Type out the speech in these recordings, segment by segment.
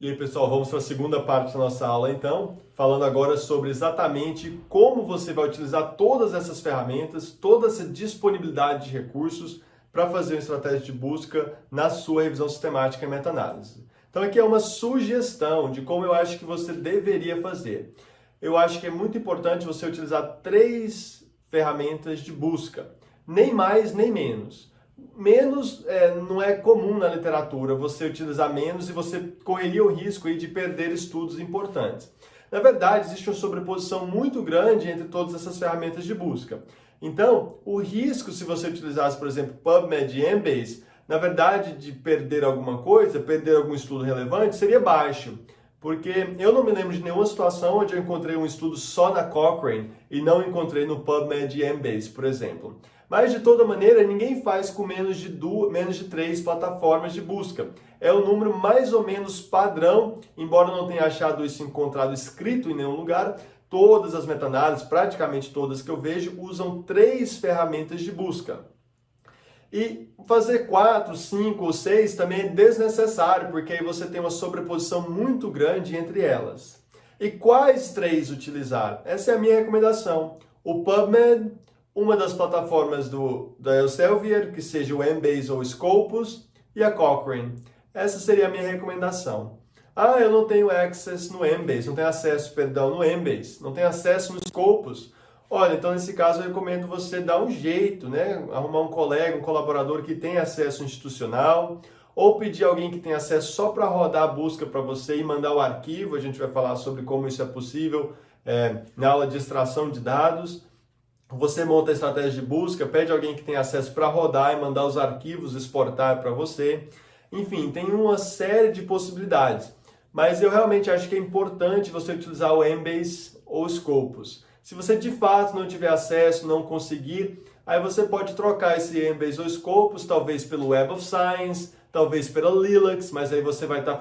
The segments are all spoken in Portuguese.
E aí, pessoal, vamos para a segunda parte da nossa aula, então, falando agora sobre exatamente como você vai utilizar todas essas ferramentas, toda essa disponibilidade de recursos para fazer uma estratégia de busca na sua revisão sistemática e meta-análise. Então, aqui é uma sugestão de como eu acho que você deveria fazer. Eu acho que é muito importante você utilizar 3 ferramentas de busca, nem mais nem menos. Menos não é comum na literatura você utilizar menos e você correria o risco aí de perder estudos importantes. Na verdade, existe uma sobreposição muito grande entre todas essas ferramentas de busca. Então, o risco se você utilizasse, por exemplo, PubMed e Embase, na verdade, de perder alguma coisa, perder algum estudo relevante, seria baixo. Porque eu não me lembro de nenhuma situação onde eu encontrei um estudo só na Cochrane e não encontrei no PubMed e Embase, por exemplo. Mas, de toda maneira, ninguém faz com menos de 3 plataformas de busca. É o número mais ou menos padrão, embora eu não tenha achado isso encontrado escrito em nenhum lugar. Todas as meta-análises, praticamente todas que eu vejo, usam 3 ferramentas de busca. E fazer 4, 5 ou 6 também é desnecessário, porque aí você tem uma sobreposição muito grande entre elas. E quais 3 utilizar? Essa é a minha recomendação. O PubMed, uma das plataformas da Elsevier, que seja o Embase ou o Scopus, e a Cochrane. Essa seria a minha recomendação. Ah, eu não tenho access no Embase, não tenho acesso, perdão, no Embase, não tenho acesso no Scopus. Olha, então nesse caso eu recomendo você dar um jeito, né? Arrumar um colega, um colaborador que tenha acesso institucional, ou pedir alguém que tenha acesso só para rodar a busca para você e mandar o arquivo. A gente vai falar sobre como isso é possível na aula de extração de dados. Você monta a estratégia de busca, pede alguém que tenha acesso para rodar e mandar os arquivos, exportar para você. Enfim, tem uma série de possibilidades. Mas eu realmente acho que é importante você utilizar o Embase ou o Scopus. Se você de fato não tiver acesso, não conseguir, aí você pode trocar esse Embase ou Scopus, talvez pelo Web of Science, talvez pela Lilacs, mas aí você vai estar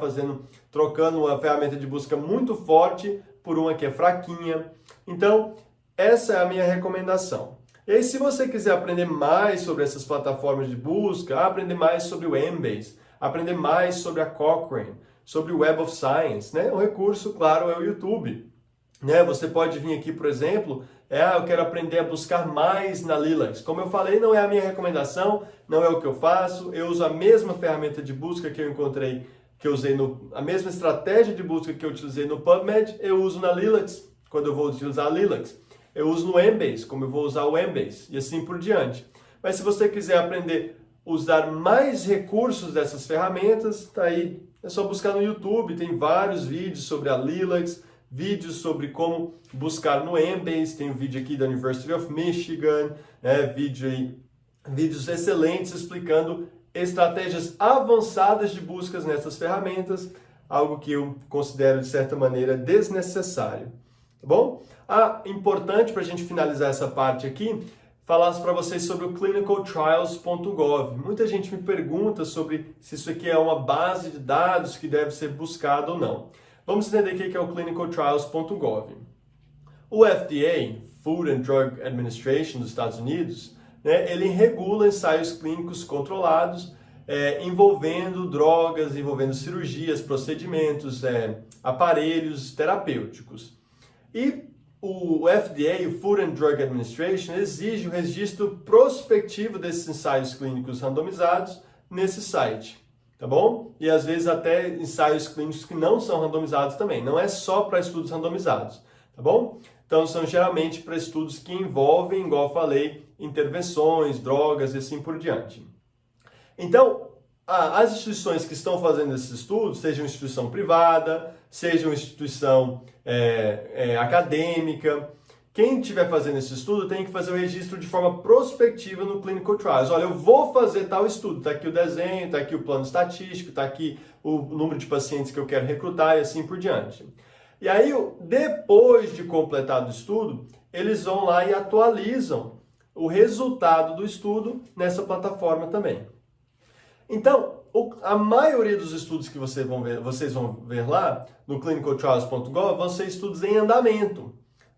trocando uma ferramenta de busca muito forte por uma que é fraquinha. Então, essa é a minha recomendação. E aí, se você quiser aprender mais sobre essas plataformas de busca, aprender mais sobre o Embase, aprender mais sobre a Cochrane, sobre o Web of Science, né? O recurso, claro, é o YouTube. Né? Você pode vir aqui, por exemplo, eu quero aprender a buscar mais na Lilacs. Como eu falei, não é a minha recomendação, não é o que eu faço. Eu uso a mesma ferramenta de busca que eu encontrei, que eu usei a mesma estratégia de busca que eu utilizei no PubMed, eu uso na Lilacs, quando eu vou utilizar a Lilacs. Eu uso no Embase, como eu vou usar o Embase, e assim por diante. Mas se você quiser aprender a usar mais recursos dessas ferramentas, tá aí, é só buscar no YouTube, tem vários vídeos sobre a Lilacs, vídeos sobre como buscar no Embase, tem um vídeo aqui da University of Michigan, vídeos excelentes explicando estratégias avançadas de buscas nessas ferramentas, algo que eu considero de certa maneira desnecessário. Tá bom? Importante para a gente finalizar essa parte aqui, falar para vocês sobre o clinicaltrials.gov. Muita gente me pergunta sobre se isso aqui é uma base de dados que deve ser buscado ou não. Vamos entender o que é o clinicaltrials.gov. O FDA, Food and Drug Administration dos Estados Unidos, né, ele regula ensaios clínicos controlados envolvendo drogas, envolvendo cirurgias, procedimentos, aparelhos terapêuticos. E o FDA, o Food and Drug Administration, exige o registro prospectivo desses ensaios clínicos randomizados nesse site. Tá bom? E às vezes até ensaios clínicos que não são randomizados também. Não é só para estudos randomizados, tá bom? Então são geralmente para estudos que envolvem, igual eu falei, intervenções, drogas e assim por diante. Então, as instituições que estão fazendo esses estudos, seja uma instituição privada, seja uma instituição acadêmica, quem estiver fazendo esse estudo tem que fazer o registro de forma prospectiva no Clinical Trials. Olha, eu vou fazer tal estudo, está aqui o desenho, está aqui o plano estatístico, está aqui o número de pacientes que eu quero recrutar e assim por diante. E aí, depois de completado o estudo, eles vão lá e atualizam o resultado do estudo nessa plataforma também. Então, a maioria dos estudos que vocês vão ver lá no clinicaltrials.gov vão ser estudos em andamento.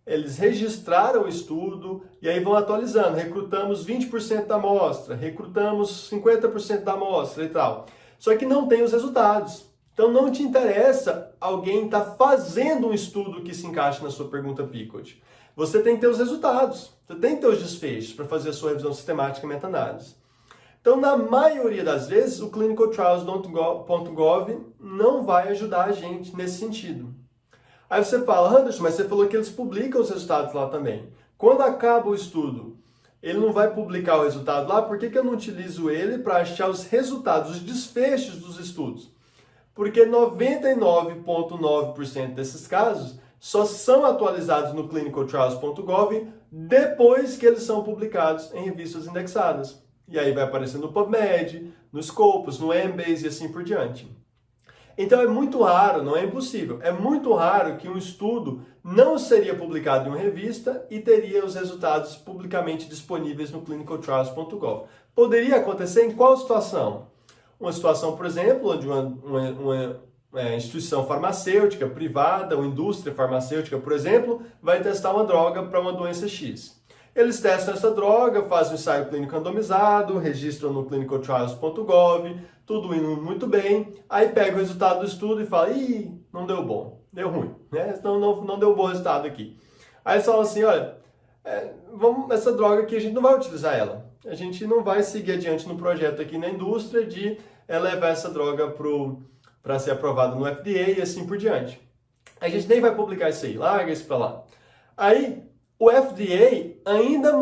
Eles registraram o estudo e aí vão atualizando. Recrutamos 20% da amostra, recrutamos 50% da amostra e tal. Só que não tem os resultados. Então não te interessa alguém estar fazendo um estudo que se encaixe na sua pergunta Picot. Você tem que ter os resultados, você tem que ter os desfechos para fazer a sua revisão sistemática e meta-análise. Então, na maioria das vezes, o clinicaltrials.gov não vai ajudar a gente nesse sentido. Aí você fala, Anderson, mas você falou que eles publicam os resultados lá também. Quando acaba o estudo, ele não vai publicar o resultado lá, por que eu não utilizo ele para achar os resultados, os desfechos dos estudos? Porque 99,9% desses casos só são atualizados no clinicaltrials.gov depois que eles são publicados em revistas indexadas. E aí vai aparecer no PubMed, no Scopus, no Embase e assim por diante. Então é muito raro, não é impossível, é muito raro que um estudo não seria publicado em uma revista e teria os resultados publicamente disponíveis no clinicaltrials.gov. Poderia acontecer em qual situação? Uma situação, por exemplo, onde uma instituição farmacêutica privada, uma indústria farmacêutica, por exemplo, vai testar uma droga para uma doença X. Eles testam essa droga, fazem um ensaio clínico randomizado, registram no clinicaltrials.gov, tudo indo muito bem, aí pega o resultado do estudo e fala, ih, não deu bom, deu ruim, né? Não deu bom resultado aqui. Aí eles falam assim, olha, essa droga aqui a gente não vai utilizar ela, a gente não vai seguir adiante no projeto aqui na indústria de levar essa droga para ser aprovada no FDA e assim por diante. A gente nem vai publicar isso aí, larga isso para lá. Aí, o FDA ainda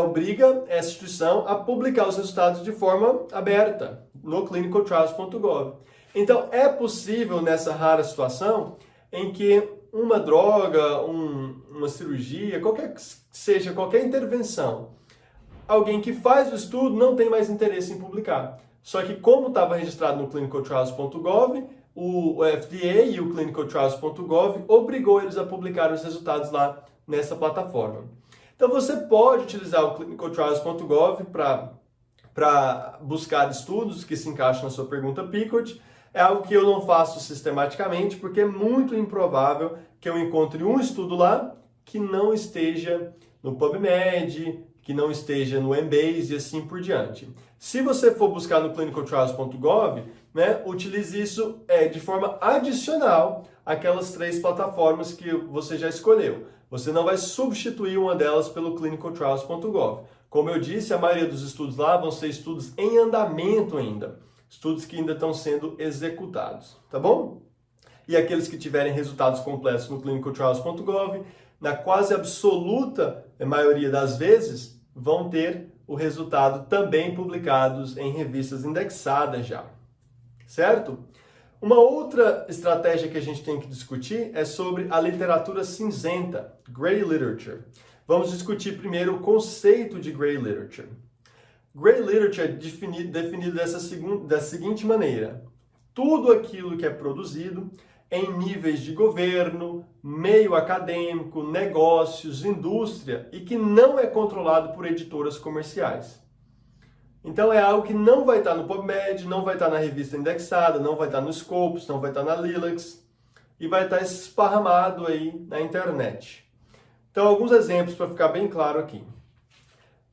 obriga essa instituição a publicar os resultados de forma aberta no clinicaltrials.gov. Então, é possível nessa rara situação em que uma droga, uma cirurgia, qualquer intervenção, alguém que faz o estudo não tem mais interesse em publicar. Só que como estava registrado no clinicaltrials.gov, o FDA e o clinicaltrials.gov obrigou eles a publicar os resultados lá nessa plataforma. Então você pode utilizar o clinicaltrials.gov para buscar estudos que se encaixam na sua pergunta Picot. É algo que eu não faço sistematicamente, porque é muito improvável que eu encontre um estudo lá que não esteja no PubMed, que não esteja no Embase e assim por diante. Se você for buscar no clinicaltrials.gov, né, utilize isso de forma adicional àquelas 3 plataformas que você já escolheu. Você não vai substituir uma delas pelo clinicaltrials.gov. Como eu disse, a maioria dos estudos lá vão ser estudos em andamento ainda. Estudos que ainda estão sendo executados, tá bom? E aqueles que tiverem resultados completos no clinicaltrials.gov, na quase absoluta maioria das vezes, vão ter o resultado também publicados em revistas indexadas já, certo? Uma outra estratégia que a gente tem que discutir é sobre a literatura cinzenta, Gray Literature. Vamos discutir primeiro o conceito de Gray Literature. Gray Literature é definido da seguinte maneira: tudo aquilo que é produzido em níveis de governo, meio acadêmico, negócios, indústria e que não é controlado por editoras comerciais. Então é algo que não vai estar no PubMed, não vai estar na revista indexada, não vai estar no Scopus, não vai estar na Lilacs e vai estar esparramado aí na internet. Então alguns exemplos para ficar bem claro aqui.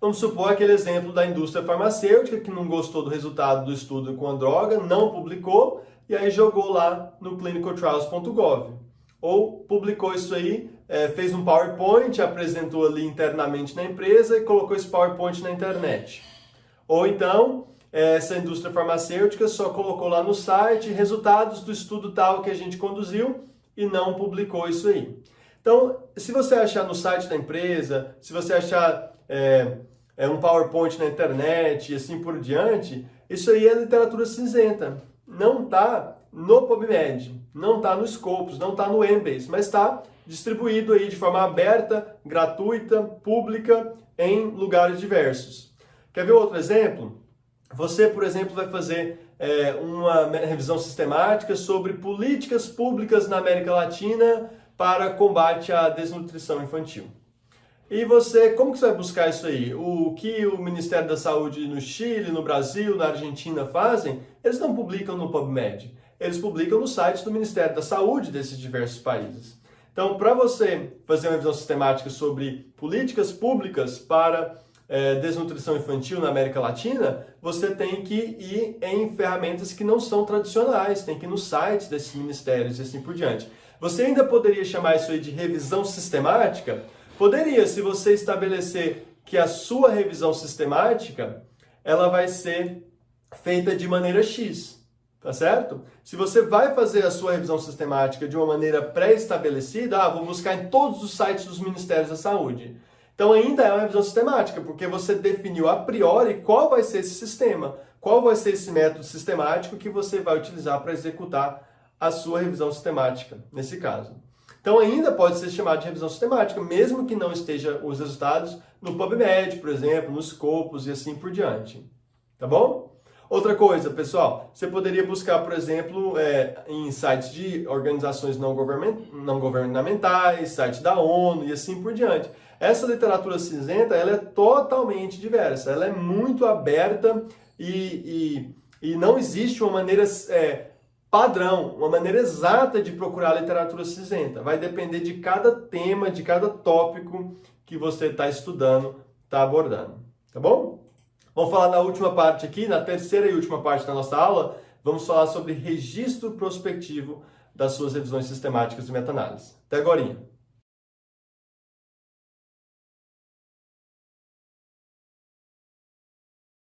Vamos supor aquele exemplo da indústria farmacêutica que não gostou do resultado do estudo com a droga, não publicou e aí jogou lá no clinicaltrials.gov. Ou publicou isso aí, fez um PowerPoint, apresentou ali internamente na empresa e colocou esse PowerPoint na internet. Ou então, essa indústria farmacêutica só colocou lá no site resultados do estudo tal que a gente conduziu e não publicou isso aí. Então, se você achar no site da empresa, se você achar um PowerPoint na internet e assim por diante, isso aí é literatura cinzenta. Não está no PubMed, não está no Scopus, não está no Embase, mas está distribuído aí de forma aberta, gratuita, pública, em lugares diversos. Quer ver outro exemplo? Você, por exemplo, vai fazer uma revisão sistemática sobre políticas públicas na América Latina para combate à desnutrição infantil. E você, como que você vai buscar isso aí? O que o Ministério da Saúde no Chile, no Brasil, na Argentina fazem, eles não publicam no PubMed. Eles publicam no site do Ministério da Saúde desses diversos países. Então, para você fazer uma revisão sistemática sobre políticas públicas para desnutrição infantil na América Latina, você tem que ir em ferramentas que não são tradicionais, tem que ir nos sites desses ministérios e assim por diante. Você ainda poderia chamar isso aí de revisão sistemática? Poderia, se você estabelecer que a sua revisão sistemática ela vai ser feita de maneira X, tá certo? Se você vai fazer a sua revisão sistemática de uma maneira pré-estabelecida, vou buscar em todos os sites dos Ministérios da Saúde. Então ainda é uma revisão sistemática, porque você definiu a priori qual vai ser esse sistema, qual vai ser esse método sistemático que você vai utilizar para executar a sua revisão sistemática, nesse caso. Então ainda pode ser chamado de revisão sistemática, mesmo que não esteja os resultados no PubMed, por exemplo, nos Scopus e assim por diante. Tá bom? Outra coisa, pessoal, você poderia buscar, por exemplo, em sites de organizações não governamentais, site da ONU e assim por diante. Essa literatura cinzenta, ela é totalmente diversa, ela é muito aberta e não existe uma maneira padrão, uma maneira exata de procurar a literatura cinzenta. Vai depender de cada tema, de cada tópico que você está estudando, está abordando. Tá bom? Vamos falar na última parte aqui, na terceira e última parte da nossa aula, vamos falar sobre registro prospectivo das suas revisões sistemáticas de meta-análise. Até agorinha!